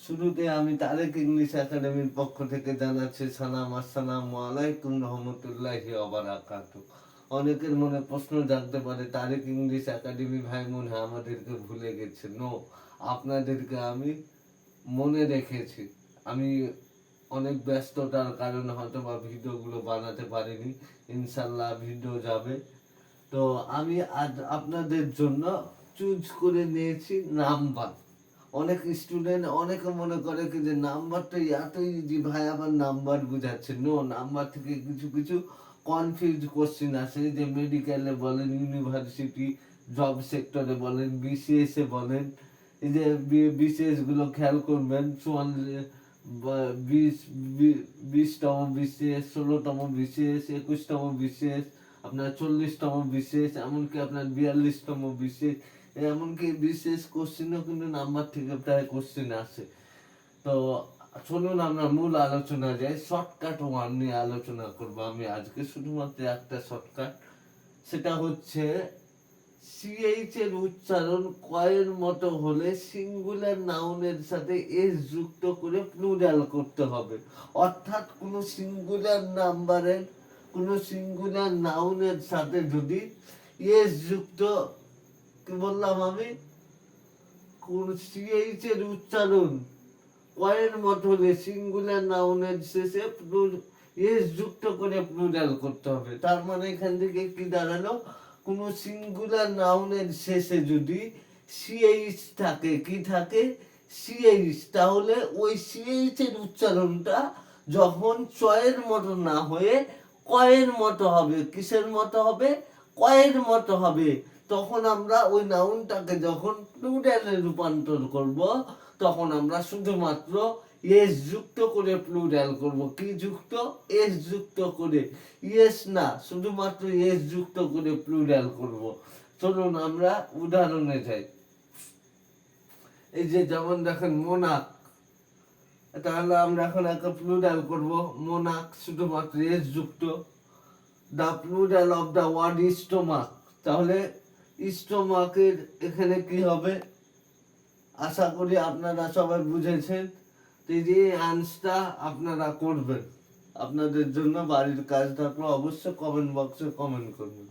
শুরুতে আমি তারেক ইংলিশ একাডেমির পক্ষ থেকে জানাচ্ছি সালাম, আসসালামু আলাইকুম রহমতুল্লাহি ওয়া বারাকাতুহু। অনেকের মনে প্রশ্ন জাগতে পারে, তারেক ইংলিশ একাডেমি ভাই মনে হয় আমাদেরকে ভুলে গেছে। নো, আপনাদেরকে আমি মনে রেখেছি। আমি অনেক ব্যস্ততার কারণে হয়তো বা ভিডিওগুলো বানাতে পারিনি। ইনশাল্লাহ ভিডিও যাবে। তো আমি আজ আপনাদের জন্য চুজ করে নিয়েছি নাম্বার। অনেক স্টুডেন্ট অনেকে মনে করে কি যে নাম্বারটা এত ইজি ভাই, আবার নাম্বার বুঝাচ্ছে। নো, নাম্বার থেকে কিছু কিছু কনফিউজ কোশ্চেন আসে, যে মেডিকেলে বলেন, ইউনিভার্সিটি, জব সেক্টরে বলেন, বিসিএস এ বলেন। এই যে বিসিএস গুলো খেয়াল করবেন, 20তম বিসিএস, 16তম বিসিএস, 21তম বিসিএস, আপনার 40তম বিসিএস, এমনকি আপনার 42তম বিসিএস, এমনকি বিশেষ কোশ্চেনও কিন্তু নাম্বার থেকে প্রায় কোশ্চেন আসে। তো চলুন আমরা মূল আলোচনা যাই। শর্টকাট ওয়ান নিয়ে আলোচনা করবো আমি আজকে, শুধুমাত্র একটা শর্টকাট। সেটা হচ্ছে সিএইচ এর উচ্চারণ কয়ের মতো হলে সিঙ্গুলার নাউনের সাথে এস যুক্ত করে প্লুরাল করতে হবে। অর্থাৎ কোনো সিঙ্গুলার নাউনের সাথে যদি এস যুক্ত, কি বললাম আমি, কোন সিএইচ এর উচ্চারণ কয়ের মতো হলে সিঙ্গুলার নাউনের শেষে এস যুক্ত করে প্লুরাল করতে হবে। তার মানে এখান থেকে কি দাঁড়ালো, কোন সিঙ্গুলার নাউনের শেষে যদি সিএইচ থাকে, কি থাকে, সিএইচ, তাহলে ওই সিএইচ এর উচ্চারণটা যখন চয়ের মতো না হয়ে কয়ের মতো হবে। কিসের মতো হবে? কয়ের মতো হবে। তখন আমরা ওই নাউনটাকে যখন প্লুরালে রূপান্তর করব, তখন আমরা শুধুমাত্র এস যুক্ত করে প্লুরাল করব। কি যুক্ত? এস যুক্ত করে, ইয়েস না, শুধুমাত্র এস যুক্ত করে প্লুরাল করব। চলুন আমরা উদাহরণে যাই। এই যে যেমন দেখেন মোনাক, তাহলে আমরা এখন একটা প্লুরাল করব। মোনাক শুধুমাত্র এস যুক্ত। The plural of the word stomach, তাহলে স্টোমাকের এখানে কি হবে? আশা করি আপনারা সবাই বুঝেছেন। এই যে আনসারটা আপনারা করবেন। আপনাদের জন্য বাড়ির কাজ থাকলে অবশ্যই কমেন্ট বক্সে কমেন্ট করবেন।